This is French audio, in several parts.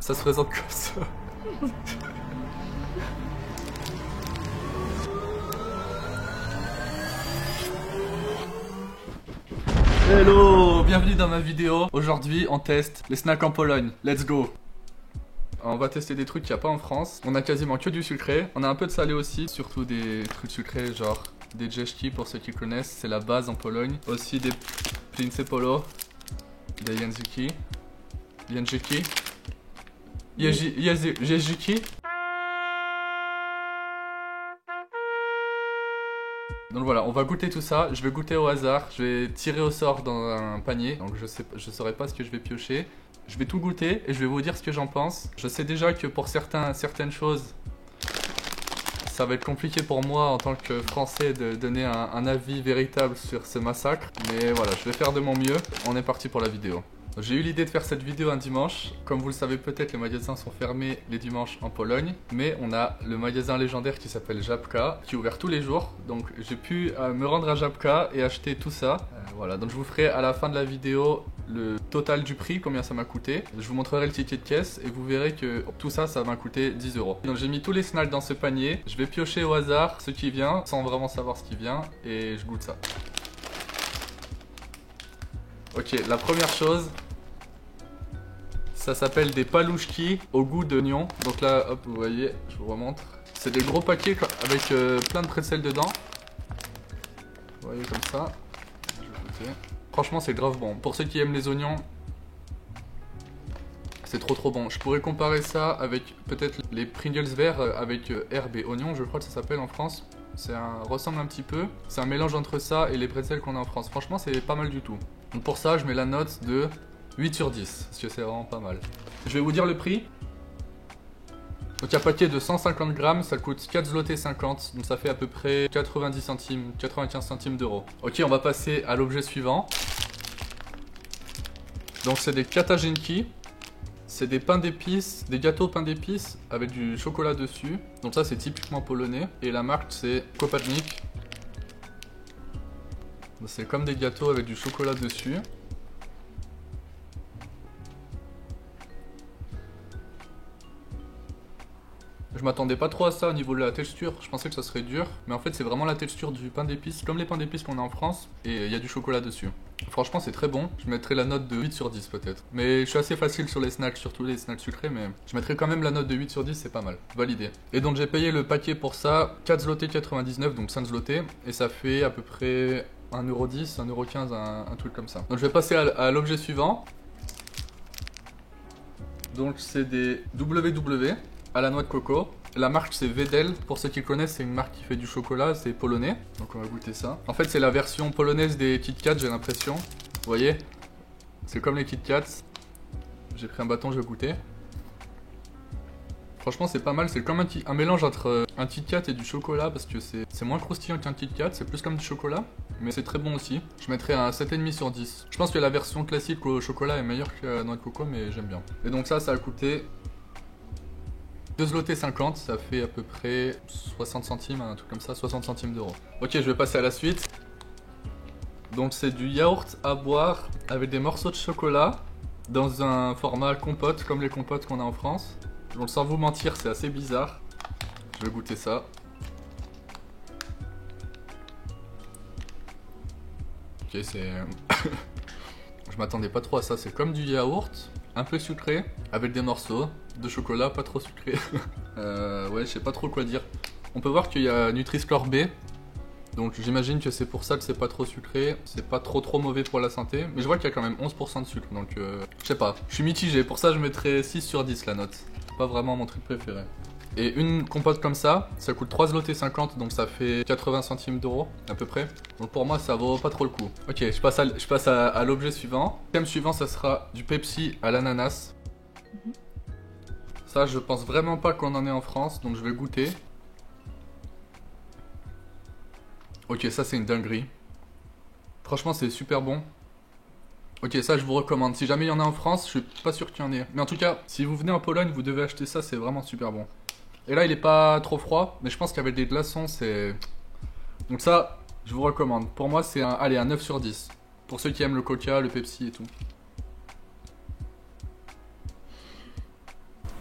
Ça se présente comme ça. Hello, bienvenue dans ma vidéo. Aujourd'hui on teste les snacks en Pologne. Let's go. On va tester des trucs qu'il n'y a pas en France. On a quasiment que du sucré. On a un peu de salé aussi, surtout des trucs sucrés genre des jeżki pour ceux qui connaissent. C'est la base en Pologne. Aussi des Prince Polo, des języki. Jeżki. Donc voilà, on va goûter tout ça. Je vais goûter au hasard. Je vais tirer au sort dans un panier. Donc je saurais pas ce que je vais piocher. Je vais tout goûter et je vais vous dire ce que j'en pense. Je sais déjà que pour certaines choses, ça va être compliqué pour moi en tant que Français de donner un avis véritable sur ce massacre. Mais voilà, je vais faire de mon mieux. On est parti pour la vidéo. J'ai eu l'idée de faire cette vidéo un dimanche. Comme vous le savez peut-être, les magasins sont fermés les dimanches en Pologne. Mais on a le magasin légendaire qui s'appelle Żabka, qui est ouvert tous les jours. Donc j'ai pu me rendre à Żabka et acheter tout ça. Voilà, donc je vous ferai à la fin de la vidéo le total du prix, combien ça m'a coûté. Je vous montrerai le ticket de caisse et vous verrez que tout ça, ça m'a coûté 10 €. Donc j'ai mis tous les snacks dans ce panier. Je vais piocher au hasard ce qui vient, sans vraiment savoir ce qui vient. Et je goûte ça. Ok, la première chose, ça s'appelle des palouchki au goût d'oignon. Donc là, hop, vous voyez, je vous remontre. C'est des gros paquets avec plein de pretzels dedans. Vous voyez comme ça. Je vais goûter. Franchement, c'est grave bon. Pour ceux qui aiment les oignons, c'est trop bon. Je pourrais comparer ça avec peut-être les Pringles verts avec herbe et oignon, je crois que ça s'appelle en France. Ressemble un petit peu. C'est un mélange entre ça et les pretzels qu'on a en France. Franchement, c'est pas mal du tout. Donc pour ça, je mets la note de 8 sur 10, parce que c'est vraiment pas mal. Je vais vous dire le prix. Donc un paquet de 150 grammes, ça coûte 4 zloty 50, donc ça fait à peu près 90 centimes, 95 centimes d'euros. Ok, on va passer à l'objet suivant. Donc c'est des katajenki. C'est des pains d'épices, des gâteaux pain d'épices avec du chocolat dessus. Donc ça c'est typiquement polonais. Et la marque c'est Kopacznik. C'est comme des gâteaux avec du chocolat dessus. Je m'attendais pas trop à ça au niveau de la texture, je pensais que ça serait dur, mais en fait c'est vraiment la texture du pain d'épices, comme les pains d'épices qu'on a en France, et il y a du chocolat dessus. Franchement c'est très bon, je mettrai la note de 8 sur 10 peut-être. Mais je suis assez facile sur les snacks, surtout les snacks sucrés, mais je mettrai quand même la note de 8 sur 10, c'est pas mal, validé. Et donc j'ai payé le paquet pour ça, 4 zloty 99, donc 5 zloty, et ça fait à peu près 1,10 €, 1,15 €, un truc comme ça. Donc je vais passer à l'objet suivant. Donc c'est des WW. À la noix de coco. La marque c'est Wedel, pour ceux qui connaissent c'est une marque qui fait du chocolat, c'est polonais. Donc on va goûter ça. En fait c'est la version polonaise des Kit Kat, j'ai l'impression. Vous voyez, c'est comme les Kit Kat. J'ai pris un bâton, je vais goûter. Franchement c'est pas mal, c'est comme un mélange entre un Kit Kat et du chocolat, parce que c'est moins croustillant qu'un Kit Kat, c'est plus comme du chocolat. Mais c'est très bon aussi. Je mettrais un 7,5 sur 10. Je pense que la version classique au chocolat est meilleure que la noix de coco, mais j'aime bien. Et donc ça a coûté 2 zloty 50, ça fait à peu près 60 centimes, un truc comme ça, 60 centimes d'euros. Ok, je vais passer à la suite. Donc c'est du yaourt à boire avec des morceaux de chocolat dans un format compote, comme les compotes qu'on a en France. Donc sans vous mentir, c'est assez bizarre. Je vais goûter ça. Ok, c'est... Je m'attendais pas trop à ça, c'est comme du yaourt, un peu sucré, avec des morceaux de chocolat, pas trop sucré. Ouais, je sais pas trop quoi dire. On peut voir qu'il y a Nutri-Score B, donc j'imagine que c'est pour ça que c'est pas trop sucré. C'est pas trop mauvais pour la santé, mais je vois qu'il y a quand même 11% de sucre, donc je sais pas. Je suis mitigé, pour ça je mettrais 6 sur 10 la note. Pas vraiment mon truc préféré. Et une compote comme ça coûte 3 zloty 50, donc ça fait 80 centimes d'euros à peu près. Donc pour moi ça vaut pas trop le coup. Ok, je passe à l'objet suivant. Le thème suivant ça sera du Pepsi à l'ananas. Ça je pense vraiment pas qu'on en ait en France, donc je vais goûter. Ok, ça c'est une dinguerie. Franchement c'est super bon. Ok, ça je vous recommande. Si jamais il y en a en France, je suis pas sûr qu'il y en ait. Mais en tout cas, si vous venez en Pologne, vous devez acheter ça, c'est vraiment super bon. Et là il est pas trop froid, mais je pense qu'avec des glaçons c'est... Donc ça, je vous recommande. Pour moi c'est un 9 sur 10. Pour ceux qui aiment le Coca, le Pepsi et tout.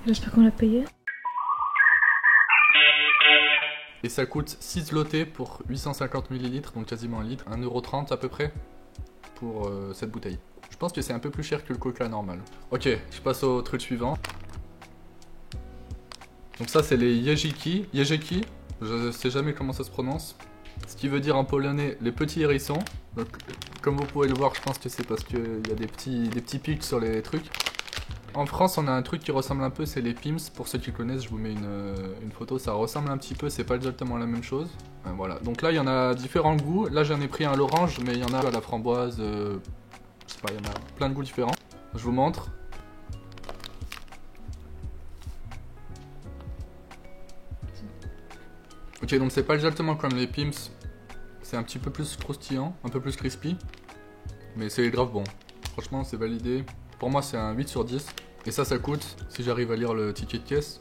J'espère qu'on l'a payé. Et ça coûte 6 zloty pour 850 ml, donc quasiment un litre. 1,30€ à peu près pour cette bouteille. Je pense que c'est un peu plus cher que le coca normal. Ok, je passe au truc suivant. Donc ça c'est les Jejiki. Jejiki, je sais jamais comment ça se prononce. Ce qui veut dire en polonais les petits hérissons. Donc comme vous pouvez le voir, je pense que c'est parce qu'il y a des petits pics sur les trucs. En France on a un truc qui ressemble un peu, c'est les Pims. Pour ceux qui connaissent, je vous mets une photo, ça ressemble un petit peu, c'est pas exactement la même chose. Voilà, donc là il y en a différents goûts. Là j'en ai pris un à l'orange, mais il y en a à la framboise, je sais pas, il y en a plein de goûts différents. Je vous montre. Ok, donc c'est pas exactement comme les Pims, c'est un petit peu plus croustillant, un peu plus crispy, mais c'est grave bon. Franchement, c'est validé. Pour moi, c'est un 8 sur 10. Et ça coûte, si j'arrive à lire le ticket de caisse.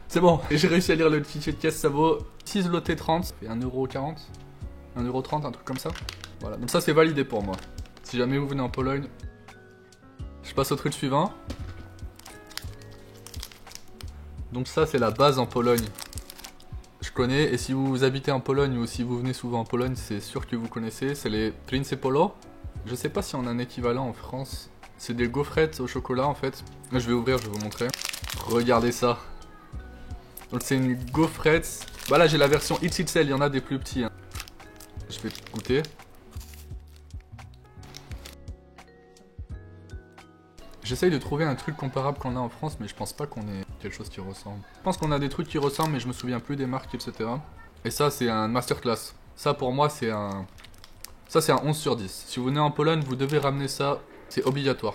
C'est bon, j'ai réussi à lire le ticket de caisse, ça vaut 6 zloty 30, et 1,40€, 1,30€, un truc comme ça. Voilà, donc ça c'est validé pour moi. Si jamais vous venez en Pologne, je passe au truc suivant. Donc ça c'est la base en Pologne. Je connais, et si vous habitez en Pologne ou si vous venez souvent en Pologne, c'est sûr que vous connaissez, c'est les Principolo. Je sais pas si on a un équivalent en France. C'est des gaufrettes au chocolat en fait. Je vais ouvrir, je vais vous montrer. Regardez ça. Donc c'est une gaufrette. Bah là j'ai la version XXL, il y en a des plus petits. Hein. Je vais goûter. J'essaye de trouver un truc comparable qu'on a en France, mais je pense pas qu'on ait quelque chose qui ressemble. Je pense qu'on a des trucs qui ressemblent, mais je me souviens plus des marques, etc. Et ça, c'est un masterclass. Ça, pour moi, c'est un... Ça, c'est un 11 sur 10. Si vous venez en Pologne, vous devez ramener ça. C'est obligatoire.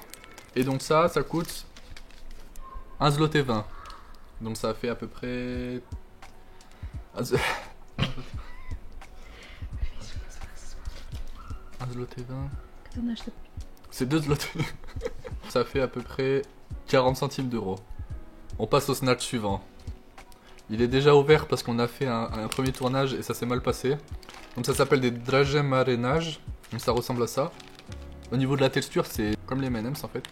Et donc ça coûte 1 zloty 20. Donc ça fait à peu près... 1 zloty 20. C'est 2 zloty. Ça fait à peu près 40 centimes d'euros. On passe au snack suivant. Il est déjà ouvert parce qu'on a fait un premier tournage et ça s'est mal passé. Donc ça s'appelle des dragées marynage. Donc ça ressemble à ça. Au niveau de la texture, c'est comme les M&M's en fait.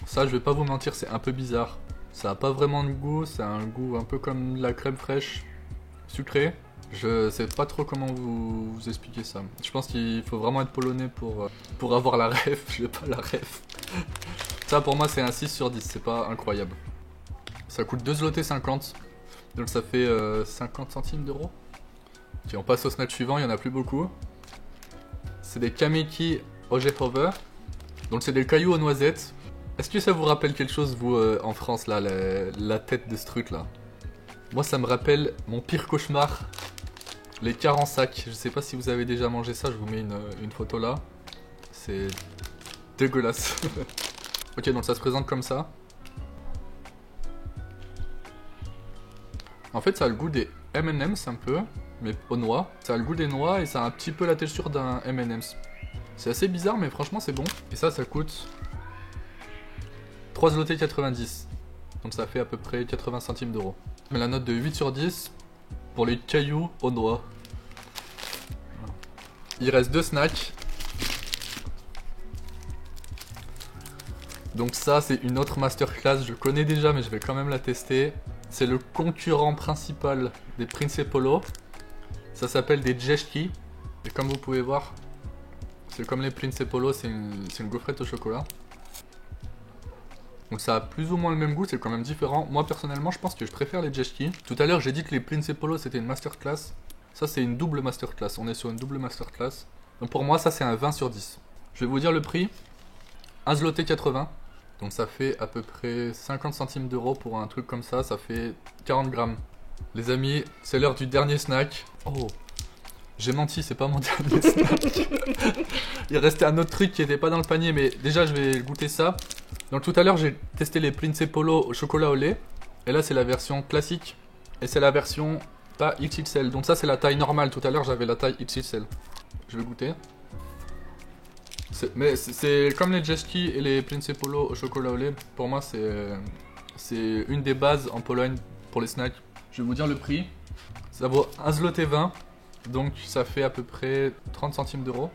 Ça, je vais pas vous mentir, c'est un peu bizarre. Ça a pas vraiment de goût, ça a un goût un peu comme de la crème fraîche sucrée. Je sais pas trop comment vous expliquer ça. Je pense qu'il faut vraiment être polonais pour avoir la ref. J'ai pas la ref. Ça pour moi c'est un 6 sur 10, c'est pas incroyable. Ça coûte 2 zloty 50. Donc ça fait 50 centimes d'euros. Ok, on passe au snack suivant, il y en a plus beaucoup. C'est des kamiki orzechowe. Donc c'est des cailloux aux noisettes. Est-ce que ça vous rappelle quelque chose vous en France là, la tête de ce truc là? Moi ça me rappelle mon pire cauchemar. Les quarts en sac, je sais pas si vous avez déjà mangé ça, je vous mets une photo là. C'est dégueulasse. Ok, donc ça se présente comme ça. En fait, ça a le goût des M&M's un peu, mais aux noix. Ça a le goût des noix et ça a un petit peu la texture d'un M&M's. C'est assez bizarre, mais franchement, c'est bon. Et ça coûte 3 zloty 90. Donc ça fait à peu près 80 centimes d'euros. Mais la note de 8 sur 10 pour les cailloux aux noix. Il reste 2 snacks. Donc ça, c'est une autre masterclass. Je connais déjà, mais je vais quand même la tester. C'est le concurrent principal des Principolo. Ça s'appelle des Jeżki. Et comme vous pouvez voir, c'est comme les Principolo, c'est une gaufrette au chocolat. Donc ça a plus ou moins le même goût, c'est quand même différent. Moi personnellement, je pense que je préfère les Jeżki. Tout à l'heure, j'ai dit que les Principolo c'était une masterclass. Ça, c'est une double masterclass. On est sur une double masterclass. Donc pour moi, ça c'est un 20 sur 10. Je vais vous dire le prix. 1 zloty 80. Donc ça fait à peu près 50 centimes d'euros pour un truc comme ça. Ça fait 40 grammes. Les amis, c'est l'heure du dernier snack. Oh, j'ai menti, c'est pas mon dernier snack. Il restait un autre truc qui était pas dans le panier, mais déjà je vais goûter ça. Donc tout à l'heure j'ai testé les Principolo au chocolat au lait. Et là c'est la version classique. Et c'est la version pas XXL. Donc ça c'est la taille normale. Tout à l'heure j'avais la taille XXL. Je vais goûter. Mais c'est comme les Jeżki et les Principolo au chocolat au lait. Pour moi c'est une des bases en Pologne pour les snacks. Je vais vous dire le prix. Ça vaut 1 zloty 20. Donc ça fait à peu près 30 centimes d'euros.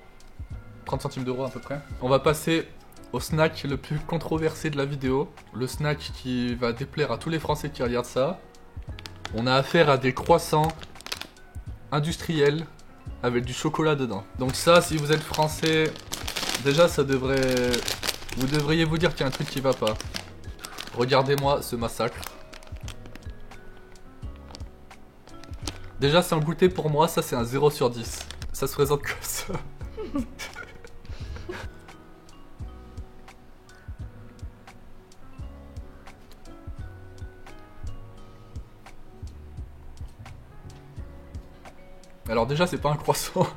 30 centimes d'euros à peu près. On va passer au snack le plus controversé de la vidéo. Le snack qui va déplaire à tous les Français qui regardent ça. On a affaire à des croissants industriels avec du chocolat dedans. Donc ça, si vous êtes français, déjà ça devrait... Vous devriez vous dire qu'il y a un truc qui va pas. Regardez-moi ce massacre. Déjà sans goûter pour moi, ça c'est un 0 sur 10. Ça se présente comme ça. Alors déjà c'est pas un croissant.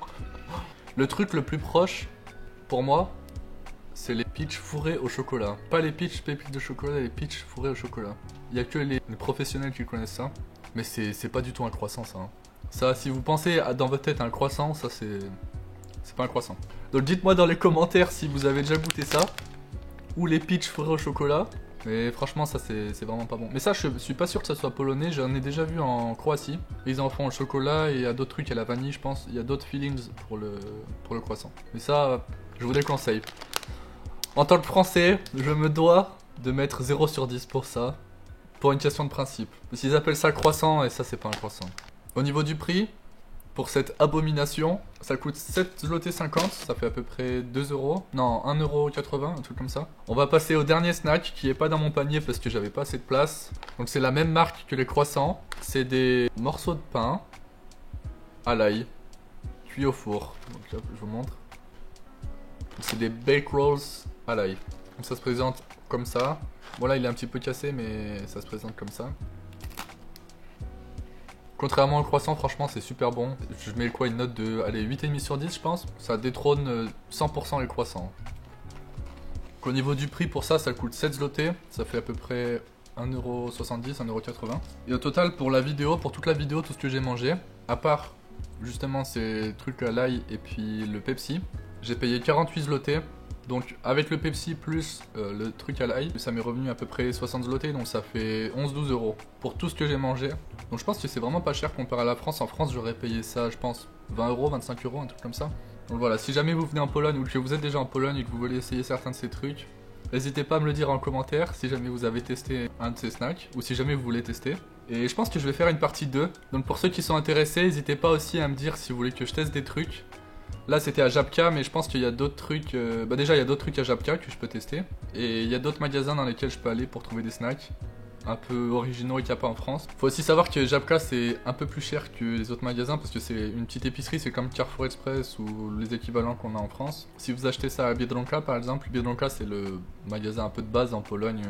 Le truc le plus proche, pour moi, c'est les peach fourrés au chocolat. Pas les peach pépites de chocolat, les peach fourrés au chocolat. Il y a que les professionnels qui connaissent ça. Mais c'est pas du tout un croissant ça. Hein. Ça, si vous pensez dans votre tête à un croissant, ça c'est pas un croissant. Donc dites-moi dans les commentaires si vous avez déjà goûté ça. Ou les peach fourrés au chocolat. Mais franchement ça c'est vraiment pas bon. Mais ça je suis pas sûr que ça soit polonais, j'en ai déjà vu en Croatie. Ils en font au chocolat et il y a d'autres trucs à la vanille je pense. Il y a d'autres feelings pour le croissant. Mais ça je vous déconseille. En tant que français, je me dois de mettre 0 sur 10 pour ça. Pour une question de principe. Parce qu'ils appellent ça croissant et ça c'est pas un croissant. Au niveau du prix, pour cette abomination, ça coûte 7 zloty 50, ça fait à peu près 2 euros. Non, 1,80 €, un truc comme ça. On va passer au dernier snack qui est pas dans mon panier parce que j'avais pas assez de place. Donc c'est la même marque que les croissants. C'est des morceaux de pain à l'ail, cuits au four. Donc là, je vous montre. C'est des bake rolls à l'ail. Donc ça se présente comme ça. Bon là il est un petit peu cassé mais ça se présente comme ça. Contrairement au croissant, franchement c'est super bon. Je mets quoi, une note de, allez, 8,5 sur 10 je pense. Ça détrône 100% les croissants. Donc, au niveau du prix pour ça, ça coûte 7 zloty. Ça fait à peu près 1,70 €, 1,80 €. Et au total pour la vidéo, pour toute la vidéo, tout ce que j'ai mangé, à part justement ces trucs à l'ail et puis le Pepsi, j'ai payé 48 zloty. Donc avec le Pepsi plus le truc à l'ail, ça m'est revenu à peu près 60 zloty, donc ça fait 11-12 € pour tout ce que j'ai mangé. Donc je pense que c'est vraiment pas cher comparé à la France. En France j'aurais payé ça je pense 20 €, 25 €, un truc comme ça. Donc voilà, si jamais vous venez en Pologne ou que vous êtes déjà en Pologne et que vous voulez essayer certains de ces trucs, n'hésitez pas à me le dire en commentaire si jamais vous avez testé un de ces snacks ou si jamais vous voulez tester. Et je pense que je vais faire une partie 2. Donc pour ceux qui sont intéressés, n'hésitez pas aussi à me dire si vous voulez que je teste des trucs. Là c'était à Żabka, mais je pense qu'il y a d'autres trucs, déjà il y a d'autres trucs à Żabka que je peux tester. Et il y a d'autres magasins dans lesquels je peux aller pour trouver des snacks un peu originaux et qu'il n'y a pas en France. Faut aussi savoir que Żabka c'est un peu plus cher que les autres magasins parce que c'est une petite épicerie, c'est comme Carrefour Express ou les équivalents qu'on a en France. Si vous achetez ça à Biedronka par exemple, Biedronka c'est le magasin un peu de base en Pologne,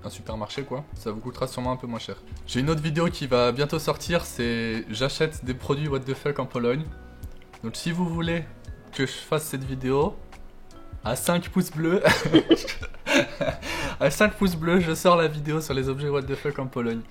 un supermarché quoi, ça vous coûtera sûrement un peu moins cher. J'ai une autre vidéo qui va bientôt sortir, c'est j'achète des produits what the fuck en Pologne. Donc si vous voulez que je fasse cette vidéo, à 5 pouces bleus, à 5 pouces bleus, je sors la vidéo sur les objets what the fuck en Pologne.